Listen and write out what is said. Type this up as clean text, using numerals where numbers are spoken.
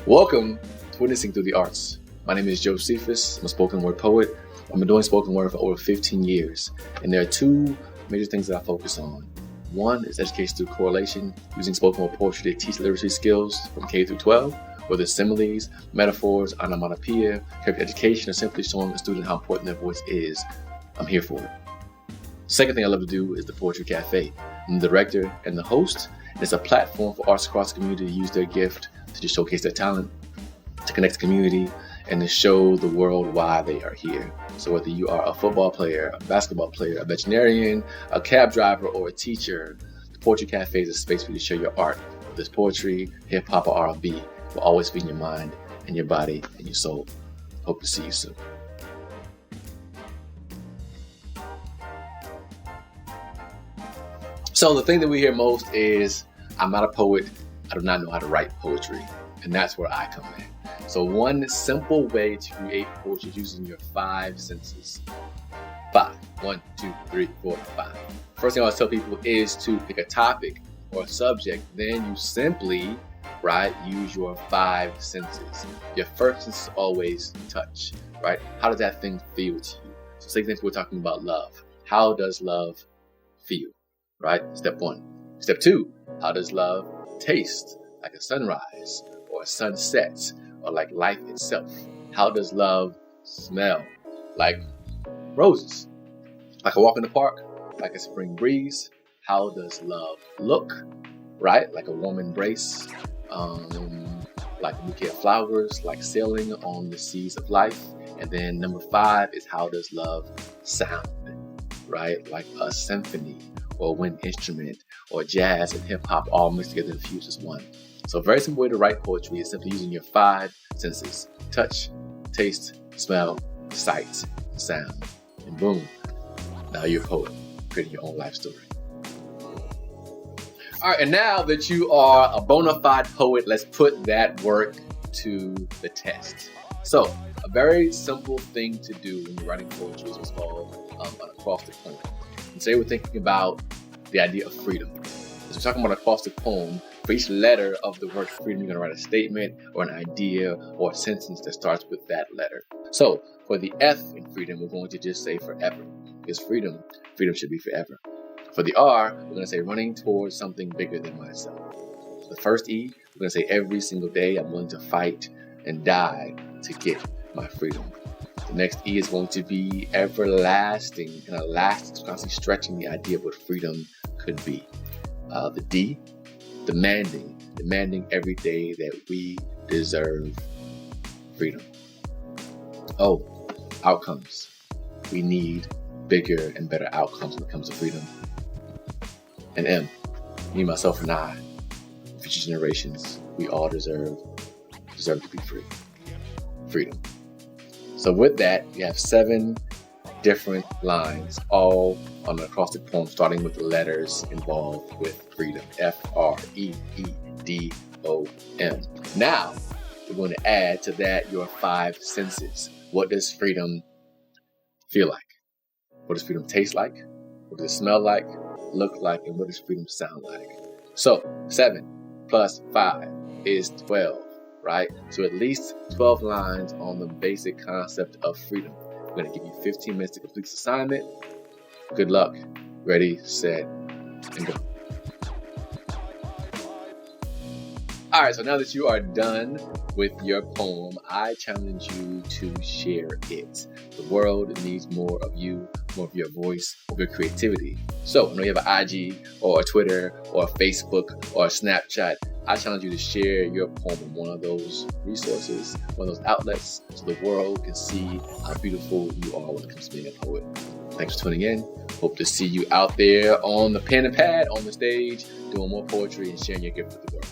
Welcome to Witnessing Through the Arts. My name is Josephus. I'm a spoken word poet. I've been doing spoken word for over 15 years, and there are two major things that I focus on. One is education through correlation, using spoken word poetry to teach literacy skills from K through 12, whether it's similes, metaphors, onomatopoeia, character education, or simply showing a student how important their voice is. I'm here for it. Second thing I love to do is the Poetry Cafe. I'm the director and the host. It's a platform for artists across the community to use their gift to just showcase their talent, to connect the community, and to show the world why they are here. So whether you are a football player, a basketball player, a veterinarian, a cab driver, or a teacher, the Poetry Cafe is a space for you to share your art. Whether it's poetry, hip hop, or R&B, will always be in your mind and your body and your soul. Hope to see you soon. So the thing that we hear most is, I'm not a poet, I do not know how to write poetry. And that's where I come in. So one simple way to create poetry is using your 5 senses. 5. 1, 2, 3, 4, 5. First thing I always tell people is to pick a topic or a subject. Then you simply, use your 5 senses. Your first sense is always touch, right? How does that thing feel to you? So say we're talking about love. How does love feel, right? Step 1. Step 2, how does love taste? Like a sunrise or a sunset or like life itself. How does love smell? Like roses, like a walk in the park, like a spring breeze. How does love look? Right? Like a warm embrace, like a bouquet of flowers, like sailing on the seas of life. And then number 5 is how does love sound? Right? Like a symphony or a wind instrument or jazz and hip hop all mixed together and fused as one. So a very simple way to write poetry is simply using your 5 senses: touch, taste, smell, sight, sound. And boom, now you're a poet, creating your own life story. All right, and now that you are a bona fide poet, let's put that work to the test. So a very simple thing to do when you're writing poetry is what's called an acrostic poem. And today we're thinking about the idea of freedom. As we're talking about an acrostic poem, for each letter of the word freedom, you're going to write a statement or an idea or a sentence that starts with that letter. So for the F in freedom, we're going to just say forever, because freedom should be forever. For the R, we're going to say running towards something bigger than myself. For the first E, we're going to say every single day I'm willing to fight and die to get my freedom. The next E is going to be everlasting and elastic, constantly stretching the idea of what freedom could be. The D, demanding every day that we deserve freedom. O, outcomes. We need bigger and better outcomes when it comes to freedom. And M, me, myself, and I, future generations, we all deserve to be free. Freedom. So with that, you have 7 different lines, all on an acrostic poem, starting with the letters involved with freedom. F-R-E-E-D-O-M. Now, we're going to add to that your 5 senses. What does freedom feel like? What does freedom taste like? What does it smell like, look like, and what does freedom sound like? So 7 plus 5 is 12, right? So at least 12 lines on the basic concept of freedom. I'm going to give you 15 minutes to complete this assignment. Good luck. Ready, set, and go. All right, so now that you are done with your poem, I challenge you to share it. The world needs more of you, more of your voice, of your creativity. So I know you have an IG or a Twitter or a Facebook or a Snapchat. I challenge you to share your poem in one of those resources, one of those outlets, so the world can see how beautiful you are when it comes to being a poet. Thanks for tuning in. Hope to see you out there on the pen and pad, on the stage, doing more poetry and sharing your gift with the world.